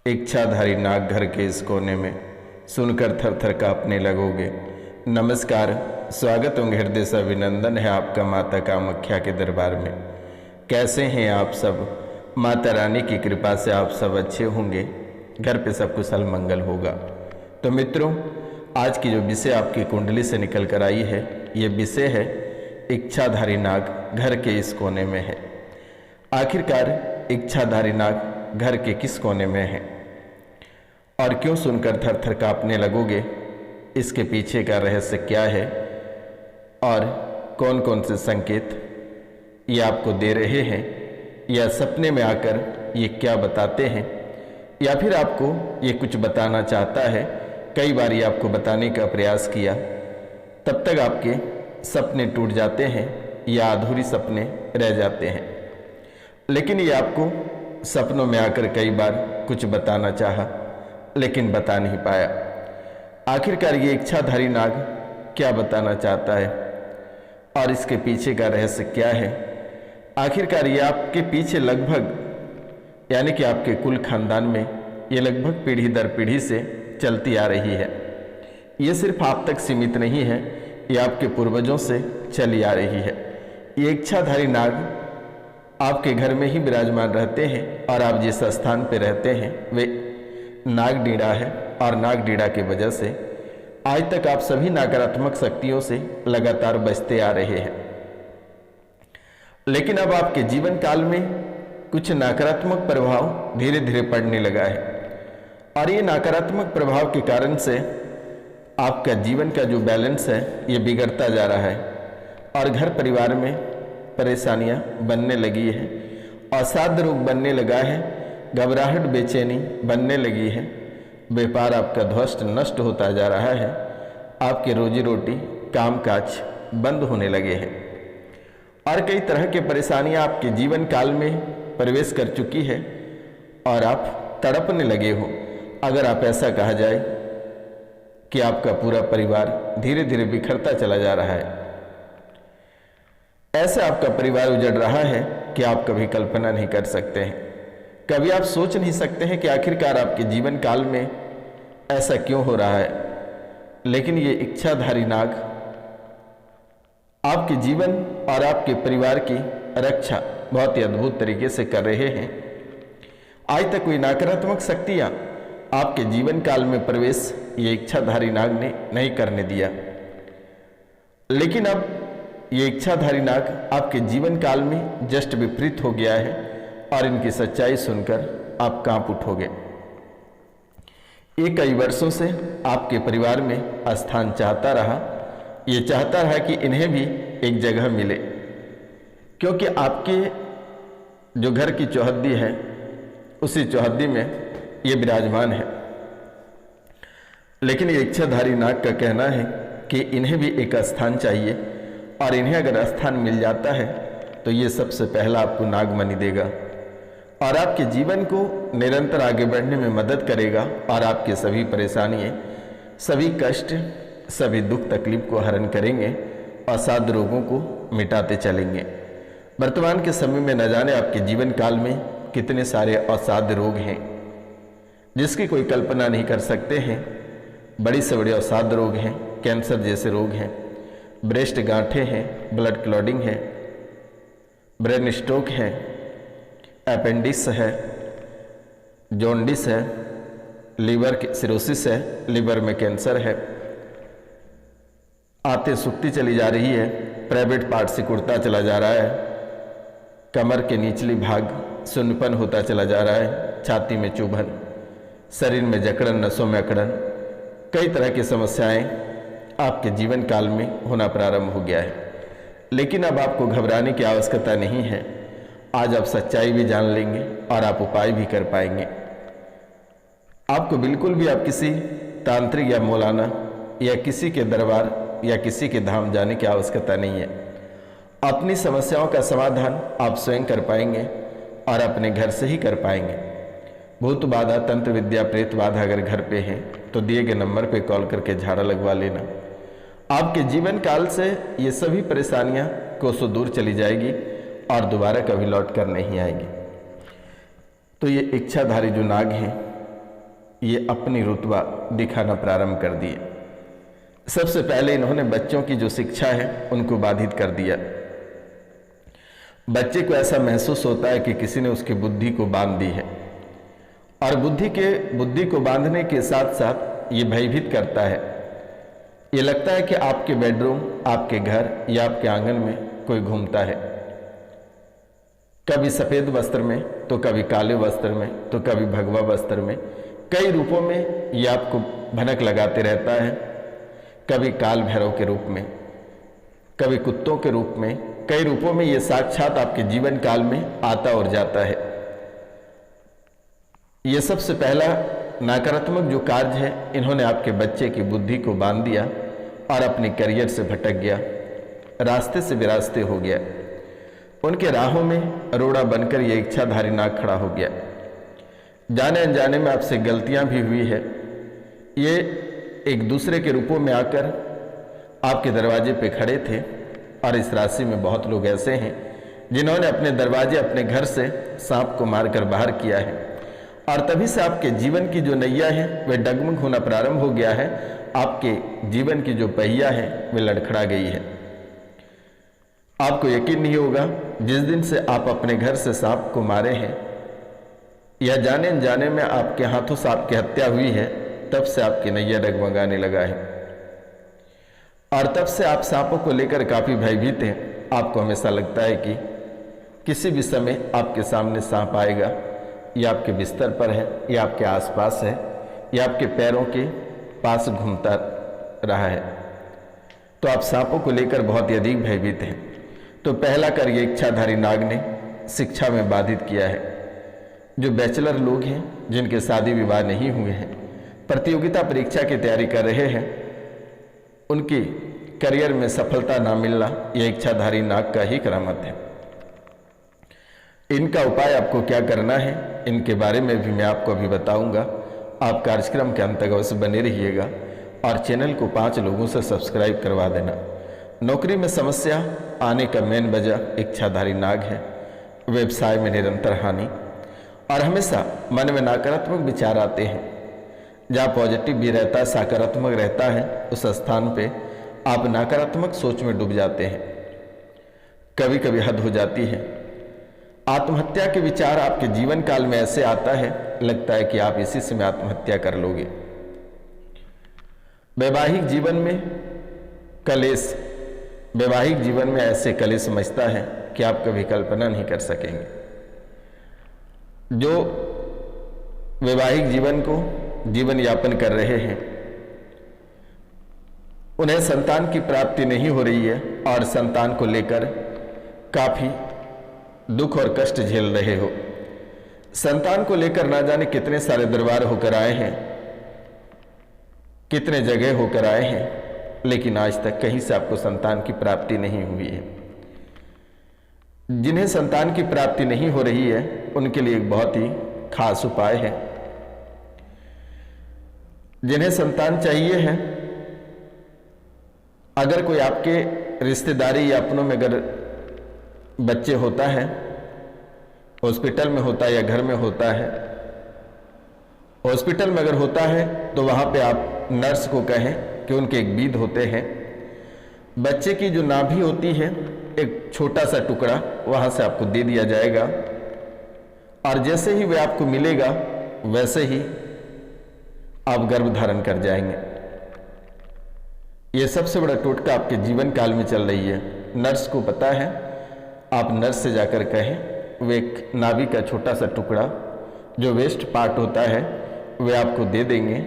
इच्छाधारी नाग घर के इस कोने में सुनकर थर थर कांपने लगोगे। नमस्कार, स्वागत एवं हृदय से अभिनंदन है आपका माता कामाख्या के दरबार में। कैसे हैं आप सब? माता रानी की कृपा से आप सब अच्छे होंगे, घर पे सब कुशल मंगल होगा। तो मित्रों, आज की जो विषय आपकी कुंडली से निकल कर आई है, ये विषय है इच्छाधारी नाग घर के इस कोने में है। आखिरकार इच्छाधारी नाग घर के किस कोने में है और क्यों सुनकर थर थर कांपने लगोगे? इसके पीछे का रहस्य क्या है और कौन कौन से संकेत ये आपको दे रहे हैं, या सपने में आकर ये क्या बताते हैं, या फिर आपको ये कुछ बताना चाहता है। कई बार ये आपको बताने का प्रयास किया, तब तक आपके सपने टूट जाते हैं या अधूरी सपने रह जाते हैं। लेकिन ये आपको सपनों में आकर कई बार कुछ बताना चाहा, लेकिन बता नहीं पाया। आखिरकार ये इच्छाधारी नाग क्या बताना चाहता है और इसके पीछे का रहस्य क्या है? आखिरकार ये आपके पीछे लगभग, यानी कि आपके कुल खानदान में ये लगभग पीढ़ी दर पीढ़ी से चलती आ रही है। ये सिर्फ आप तक सीमित नहीं है, ये आपके पूर्वजों से चली आ रही है। ये इच्छाधारी नाग आपके घर में ही विराजमान रहते हैं और आप जिस स्थान पर रहते हैं वे नागडीड़ा है, और नागडीड़ा की वजह से आज तक आप सभी नकारात्मक शक्तियों से लगातार बचते आ रहे हैं। लेकिन अब आपके जीवन काल में कुछ नकारात्मक प्रभाव धीरे धीरे पड़ने लगा है, और ये नकारात्मक प्रभाव के कारण से आपका जीवन का जो बैलेंस है ये बिगड़ता जा रहा है, और घर परिवार में परेशानियां बनने लगी है, असाध्य रोग बनने लगा है, घबराहट बेचैनी बनने लगी है, व्यापार आपका ध्वस्त नष्ट होता जा रहा है, आपके रोजी रोटी कामकाज बंद होने लगे हैं, और कई तरह के परेशानियां आपके जीवन काल में प्रवेश कर चुकी है और आप तड़पने लगे हो। अगर आप ऐसा कहा जाए कि आपका पूरा परिवार धीरे धीरे बिखरता चला जा रहा है, ऐसा आपका परिवार उजड़ रहा है कि आप कभी कल्पना नहीं कर सकते हैं। कभी आप सोच नहीं सकते हैं कि आखिरकार आपके जीवन काल में ऐसा क्यों हो रहा है। लेकिन ये इच्छाधारी नाग आपके जीवन और आपके परिवार की रक्षा बहुत ही अद्भुत तरीके से कर रहे हैं। आज तक कोई नकारात्मक शक्तियां आपके जीवन काल में प्रवेश ये इच्छाधारी नाग ने नहीं करने दिया। लेकिन अब ये इच्छाधारी नाग आपके जीवन काल में जस्ट विपरीत हो गया है, और इनकी सच्चाई सुनकर आप कांप उठोगे। ये कई वर्षों से आपके परिवार में स्थान चाहता रहा, ये चाहता रहा कि इन्हें भी एक जगह मिले, क्योंकि आपके जो घर की चौहद्दी है उसी चौहद्दी में ये विराजमान है। लेकिन ये इच्छाधारी नाग का कहना है कि इन्हें भी एक स्थान चाहिए, और इन्हें अगर स्थान मिल जाता है तो ये सबसे पहला आपको नागमणि देगा और आपके जीवन को निरंतर आगे बढ़ने में मदद करेगा, और आपके सभी परेशानियाँ, सभी कष्ट, सभी दुख तकलीफ को हरण करेंगे, असाध्य रोगों को मिटाते चलेंगे। वर्तमान के समय में न जाने आपके जीवन काल में कितने सारे असाध्य रोग हैं जिसकी कोई कल्पना नहीं कर सकते हैं। बड़ी से बड़े असाध्य रोग हैं, कैंसर जैसे रोग हैं, ब्रेस्ट गांठें हैं, ब्लड क्लॉटिंग है, ब्रेन स्ट्रोक है, अपेंडिक्स है, जॉन्डिस है, लीवर की सिरोसिस है, लीवर में कैंसर है, आते सूखती चली जा रही है, प्राइवेट पार्ट सिकुड़ता चला जा रहा है, कमर के निचली भाग सुन्नपन होता चला जा रहा है, छाती में चुभन, शरीर में जकड़न, नसों में अकड़न, कई तरह की समस्याएं आपके जीवन काल में होना प्रारंभ हो गया है। लेकिन अब आपको घबराने की आवश्यकता नहीं है। आज आप सच्चाई भी जान लेंगे और आप उपाय भी कर पाएंगे। आपको बिल्कुल भी आप किसी तांत्रिक या मौलाना या किसी के दरबार या किसी के धाम जाने की आवश्यकता नहीं है। अपनी समस्याओं का समाधान आप स्वयं कर पाएंगे और अपने घर से ही कर पाएंगे। भूत बाधा, तंत्र विद्या, प्रेत बाधा अगर घर पे है तो दिए गए नंबर पे कॉल करके झाड़ा लगवा लेना। आपके जीवन काल से ये सभी परेशानियां कोसों दूर चली जाएगी और दोबारा कभी लौट कर नहीं आएगी। तो ये इच्छाधारी जो नाग हैं ये अपनी रुतबा दिखाना प्रारंभ कर दिए। सबसे पहले इन्होंने बच्चों की जो शिक्षा है उनको बाधित कर दिया। बच्चे को ऐसा महसूस होता है कि किसी ने उसकी बुद्धि को बांध दी है, और बुद्धि को बांधने के साथ साथ ये भयभीत करता है। ये लगता है कि आपके बेडरूम, आपके घर या आपके आंगन में कोई घूमता है, कभी सफेद वस्त्र में तो कभी काले वस्त्र में तो कभी भगवा वस्त्र में, कई रूपों में ये आपको भनक लगाते रहता है। कभी काल भैरव के रूप में, कभी कुत्तों के रूप में, कई रूपों में ये साक्षात आपके जीवन काल में आता और जाता है। ये सबसे पहला नकारात्मक जो कार्य है, इन्होंने आपके बच्चे की बुद्धि को बांध दिया और अपने करियर से भटक गया, रास्ते से बेरास्ते हो गया। उनके राहों में रोड़ा बनकर ये इच्छाधारी नाग खड़ा हो गया। जाने अनजाने में आपसे गलतियां भी हुई है। ये एक दूसरे के रूपों में आकर आपके दरवाजे पे खड़े थे, और इस राशि में बहुत लोग ऐसे हैं जिन्होंने अपने दरवाजे, अपने घर से सांप को मारकर बाहर किया है, और तभी से आपके जीवन की जो नैया है वह डगमग होना प्रारंभ हो गया है। आपके जीवन की जो पहिया है वह लड़खड़ा गई है। आपको यकीन नहीं होगा, जिस दिन से आप अपने घर से सांप को मारे हैं या जाने अनजाने में आपके हाथों सांप की हत्या हुई है, तब से आपकी नैया डगमगाने लगा है, और तब से आप सांपों को लेकर काफी भयभीत हैं। आपको हमेशा लगता है कि किसी भी समय आपके सामने सांप आएगा, या आपके बिस्तर पर है, या आपके आसपास है, या आपके पैरों के पास घूमता रहा है। तो आप सांपों को लेकर बहुत ही अधिक भयभीत हैं। तो पहला कार्य इच्छाधारी नाग ने शिक्षा में बाधित किया है। जो बैचलर लोग हैं, जिनके शादी विवाह नहीं हुए हैं, प्रतियोगिता परीक्षा की तैयारी कर रहे हैं, उनकी करियर में सफलता ना मिलना यह इच्छाधारी नाग का ही करामत है। इनका उपाय आपको क्या करना है, इनके बारे में भी मैं आपको अभी बताऊंगा। आप कार्यक्रम के अंत तक अवश्य बने रहिएगा, और चैनल को 5 लोगों से सब्सक्राइब करवा देना। नौकरी में समस्या आने का मेन वजह इच्छाधारी नाग है। व्यवसाय में निरंतर हानि, और हमेशा मन में नकारात्मक विचार आते हैं। जहाँ पॉजिटिव भी रहता है, सकारात्मक रहता है, उस स्थान पे आप नकारात्मक सोच में डूब जाते हैं। कभी कभी हद हो जाती है। आत्महत्या के विचार आपके जीवन काल में ऐसे आता है, लगता है कि आप इसी समय आत्महत्या कर लोगे। वैवाहिक जीवन में कलेश, वैवाहिक जीवन में ऐसे कलेश समझता है कि आप कभी कल्पना नहीं कर सकेंगे। जो वैवाहिक जीवन को जीवन यापन कर रहे हैं, उन्हें संतान की प्राप्ति नहीं हो रही है, और संतान को लेकर काफी दुख और कष्ट झेल रहे हो। संतान को लेकर ना जाने कितने सारे दरबार होकर आए हैं, कितने जगह होकर आए हैं, लेकिन आज तक कहीं से आपको संतान की प्राप्ति नहीं हुई है। जिन्हें संतान की प्राप्ति नहीं हो रही है, उनके लिए एक बहुत ही खास उपाय है। जिन्हें संतान चाहिए है, अगर कोई आपके रिश्तेदारी या अपनों में अगर बच्चे होता है, हॉस्पिटल में होता है या घर में होता है, हॉस्पिटल में अगर होता है तो वहां पे आप नर्स को कहें कि उनके एक बीज होते हैं, बच्चे की जो नाभि होती है एक छोटा सा टुकड़ा वहां से आपको दे दिया जाएगा, और जैसे ही वह आपको मिलेगा वैसे ही आप गर्भ धारण कर जाएंगे। यह सबसे बड़ा टोटका आपके जीवन काल में चल रही है। नर्स को पता है, आप नर्स से जाकर कहें, वे एक नाभि का छोटा सा टुकड़ा जो वेस्ट पार्ट होता है वे आपको दे देंगे।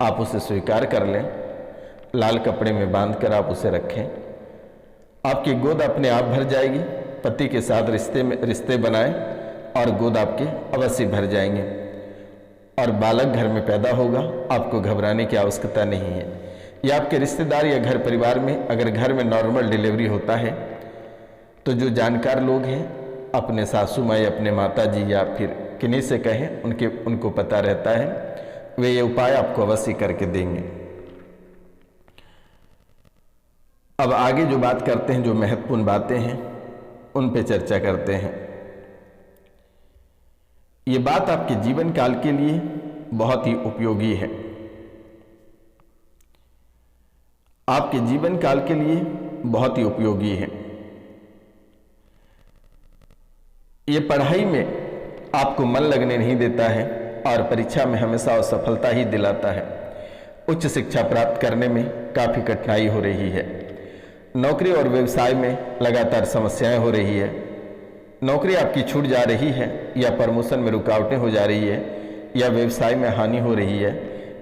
आप उसे स्वीकार कर लें, लाल कपड़े में बांधकर आप उसे रखें, आपकी गोद अपने आप भर जाएगी। पति के साथ रिश्ते बनाएं और गोद आपके अवश्य भर जाएंगे, और बालक घर में पैदा होगा। आपको घबराने की आवश्यकता नहीं है। या आपके रिश्तेदार या घर परिवार में अगर घर में नॉर्मल डिलीवरी होता है, तो जो जानकार लोग हैं, अपने सासू माँ या अपने माता जी या फिर किन्हीं से कहें, उनको पता रहता है, वे ये उपाय आपको अवश्य करके देंगे। अब आगे जो बात करते हैं, जो महत्वपूर्ण बातें हैं, उन पे चर्चा करते हैं। ये बात आपके जीवन काल के लिए बहुत ही उपयोगी है। आपके जीवन काल के लिए बहुत ही उपयोगी है। ये पढ़ाई में आपको मन लगने नहीं देता है और परीक्षा में हमेशा असफलता ही दिलाता है। उच्च शिक्षा प्राप्त करने में काफ़ी कठिनाई हो रही है। नौकरी और व्यवसाय में लगातार समस्याएं हो रही है। नौकरी आपकी छूट जा रही है या प्रमोशन में रुकावटें हो जा रही है या व्यवसाय में हानि हो रही है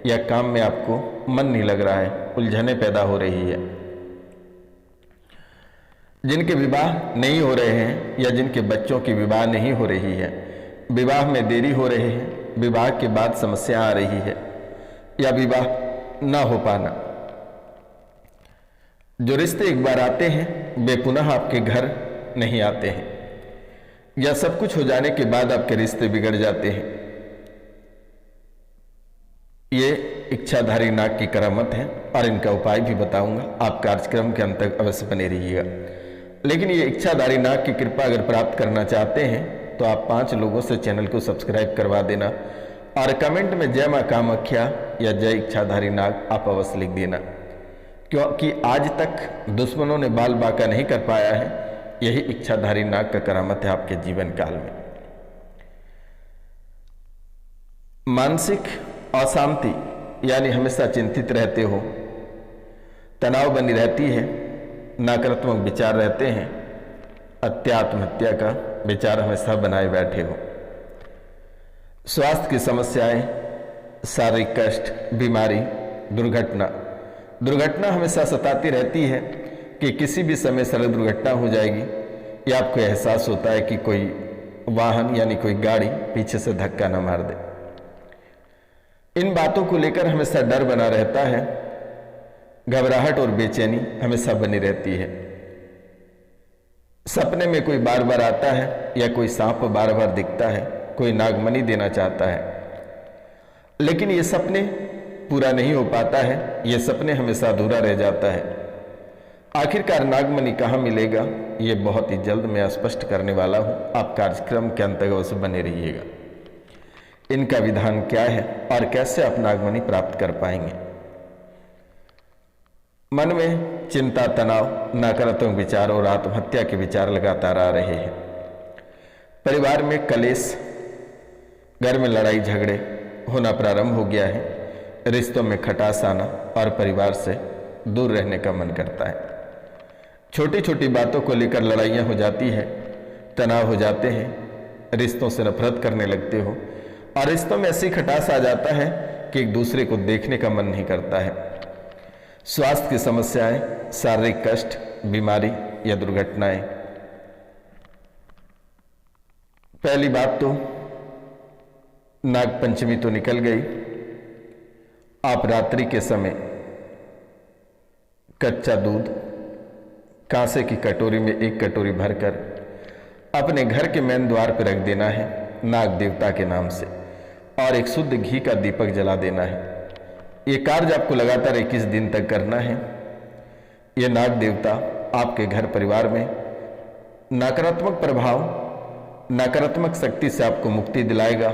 या काम में आपको मन नहीं लग रहा है, उलझनें पैदा हो रही है। जिनके विवाह नहीं हो रहे हैं या जिनके बच्चों की विवाह नहीं हो रही है, विवाह में देरी हो रही है, विवाह के बाद समस्या आ रही है या विवाह ना हो पाना। जो रिश्ते एक बार आते हैं वे पुनः आपके घर नहीं आते हैं या सब कुछ हो जाने के बाद आपके रिश्ते बिगड़ जाते हैं। ये इच्छाधारी नाग की करामत है और इनका उपाय भी बताऊंगा। आप कार्यक्रम के अंत तक अवश्य बने रहिएगा। लेकिन ये इच्छाधारी नाग की कृपा अगर प्राप्त करना चाहते हैं तो आप 5 लोगों से चैनल को सब्सक्राइब करवा देना और कमेंट में जय मां कामाख्या या जय इच्छाधारी नाग आप अवश्य लिख देना, क्योंकि आज तक दुश्मनों ने बाल बांका नहीं कर पाया है। यही इच्छाधारी नाग का करामत है आपके जीवन काल में। मानसिक अशांति यानी हमेशा चिंतित रहते हो, तनाव बनी रहती है, नकारात्मक विचार रहते हैं, आत्महत्या का विचार हमेशा बनाए बैठे हो, स्वास्थ्य की समस्याएं, शारीरिक कष्ट, बीमारी, दुर्घटना हमेशा सताती रहती है कि किसी भी समय सड़क दुर्घटना हो जाएगी या आपको एहसास होता है कि कोई वाहन यानी कोई गाड़ी पीछे से धक्का न मार दे। इन बातों को लेकर हमेशा डर बना रहता है, घबराहट और बेचैनी हमेशा बनी रहती है। सपने में कोई बार बार आता है या कोई सांप बार बार दिखता है, कोई नागमणि देना चाहता है, लेकिन ये सपने पूरा नहीं हो पाता है, ये सपने हमेशा अधूरा रह जाता है। आखिरकार नागमणि कहाँ मिलेगा, ये बहुत ही जल्द मैं स्पष्ट करने वाला हूँ। आप कार्यक्रम के अंत तक अवश्य बने रहिएगा। इनका विधान क्या है और कैसे आप नागमणि प्राप्त कर पाएंगे। मन में चिंता, तनाव, नकारात्मक विचार और आत्महत्या के विचार लगातार आ रहे हैं। परिवार में कलेश, घर में लड़ाई झगड़े होना प्रारंभ हो गया है। रिश्तों में खटास आना और परिवार से दूर रहने का मन करता है। छोटी छोटी बातों को लेकर लड़ाइयाँ हो जाती है, तनाव हो जाते हैं, रिश्तों से नफरत करने लगते हो और रिश्तों में ऐसी खटास आ जाता है कि एक दूसरे को देखने का मन नहीं करता है। स्वास्थ्य की समस्याएं, शारीरिक कष्ट, बीमारी या दुर्घटनाएं। पहली बात तो नागपंचमी तो निकल गई। आप रात्रि के समय कच्चा दूध कांसे की कटोरी में 1 कटोरी भरकर अपने घर के मेन द्वार पर रख देना है नाग देवता के नाम से और एक शुद्ध घी का दीपक जला देना है। ये कार्य आपको लगातार 21 दिन तक करना है। ये नाग देवता आपके घर परिवार में नकारात्मक प्रभाव, नकारात्मक शक्ति से आपको मुक्ति दिलाएगा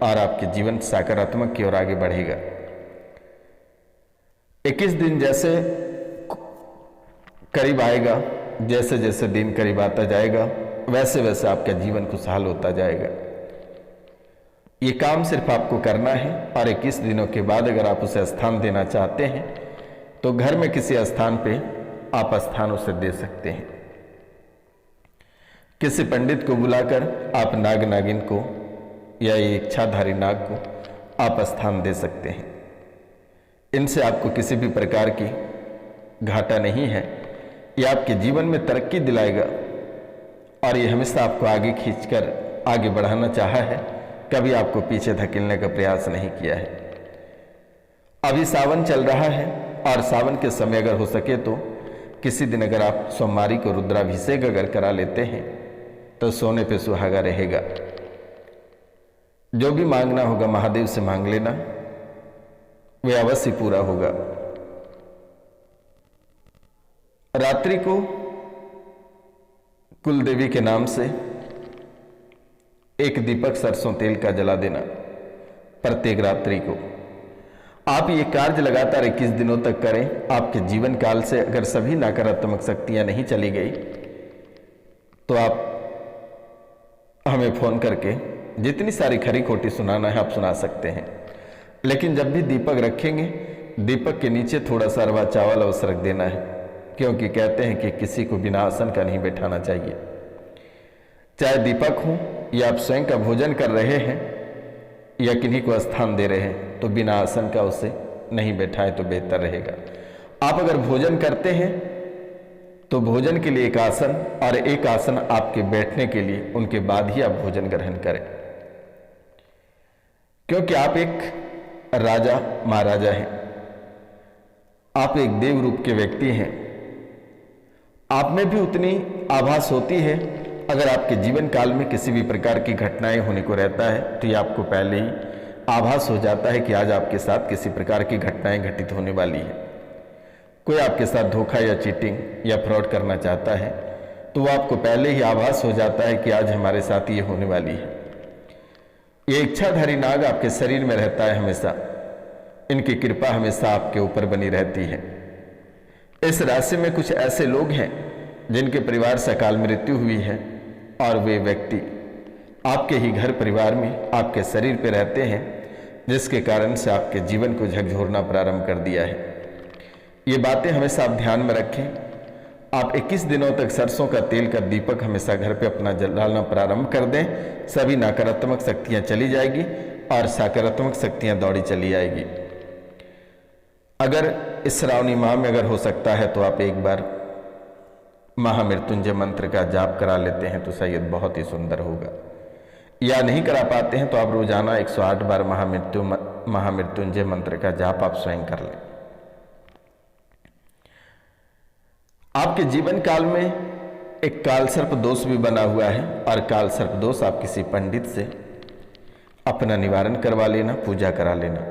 और आपके जीवन सकारात्मक की ओर आगे बढ़ेगा। 21 दिन जैसे करीब आएगा, जैसे जैसे दिन करीब आता जाएगा, वैसे वैसे आपका जीवन खुशहाल होता जाएगा। ये काम सिर्फ आपको करना है और 21 दिनों के बाद अगर आप उसे स्थान देना चाहते हैं तो घर में किसी स्थान पे आप स्थान उसे दे सकते हैं। किसी पंडित को बुलाकर आप नाग नागिन को या ये इच्छाधारी नाग को आप स्थान दे सकते हैं। इनसे आपको किसी भी प्रकार की घाटा नहीं है। ये आपके जीवन में तरक्की दिलाएगा और ये हमेशा आपको आगे खींचकर आगे बढ़ाना चाहा है, कभी आपको पीछे धकेलने का प्रयास नहीं किया है। अभी सावन चल रहा है और सावन के समय अगर हो सके तो किसी दिन अगर आप सोमवारी को रुद्राभिषेक अगर करा लेते हैं तो सोने पे सुहागा रहेगा। जो भी मांगना होगा महादेव से मांग लेना, वे अवश्य पूरा होगा। रात्रि को कुल देवी के नाम से 1 दीपक सरसों तेल का जला देना प्रत्येक रात्रि को। आप ये कार्य लगातार 21 दिनों तक करें। आपके जीवन काल से अगर सभी नकारात्मक शक्तियां नहीं चली गई तो आप हमें फोन करके जितनी सारी खरी खोटी सुनाना है आप सुना सकते हैं। लेकिन जब भी दीपक रखेंगे, दीपक के नीचे थोड़ा सा अरवा चावल अवश्य रख देना है, क्योंकि कहते हैं कि किसी को बिना आसन का नहीं बैठाना चाहिए। चाहे दीपक हो या आप स्वयं का भोजन कर रहे हैं या किन्हीं को स्थान दे रहे हैं, तो बिना आसन का उसे नहीं बैठाए तो बेहतर रहेगा। आप अगर भोजन करते हैं तो भोजन के लिए एक आसन और एक आसन आपके बैठने के लिए, उनके बाद ही आप भोजन ग्रहण करें, क्योंकि आप एक राजा महाराजा हैं, आप एक देव रूप के व्यक्ति हैं। आप में भी उतनी आभास होती है। अगर आपके जीवन काल में किसी भी प्रकार की घटनाएं होने को रहता है तो ये आपको पहले ही आभास हो जाता है कि आज आपके साथ किसी प्रकार की घटनाएं घटित होने वाली है। कोई आपके साथ धोखा या चीटिंग या फ्रॉड करना चाहता है तो वो आपको पहले ही आभास हो जाता है कि आज हमारे साथ ये होने वाली है। ये इच्छाधारी नाग आपके शरीर में रहता है हमेशा, इनकी कृपा हमेशा आपके ऊपर बनी रहती है। इस राशि में कुछ ऐसे लोग हैं जिनके परिवार से अकाल मृत्यु हुई है और वे व्यक्ति आपके ही घर परिवार में आपके शरीर पर रहते हैं, जिसके कारण से आपके जीवन को झकझोरना प्रारंभ कर दिया है। ये बातें हमेशा आप ध्यान में रखें। आप 21 दिनों तक सरसों का तेल का दीपक हमेशा घर पे अपना जलाना प्रारंभ कर दें। सभी नकारात्मक शक्तियां चली जाएगी और सकारात्मक शक्तियां दौड़ी चली आएगी। अगर इस श्रावणी माह में अगर हो सकता है तो आप एक बार महामृत्युंजय मंत्र का जाप करा लेते हैं तो शायद बहुत ही सुंदर होगा। या नहीं करा पाते हैं तो आप रोजाना 108 बार महामृत्युंजय मंत्र का जाप आप स्वयं कर लें। आपके जीवन काल में एक काल सर्प दोष भी बना हुआ है और काल सर्प दोष आप किसी पंडित से अपना निवारण करवा लेना, पूजा करा लेना।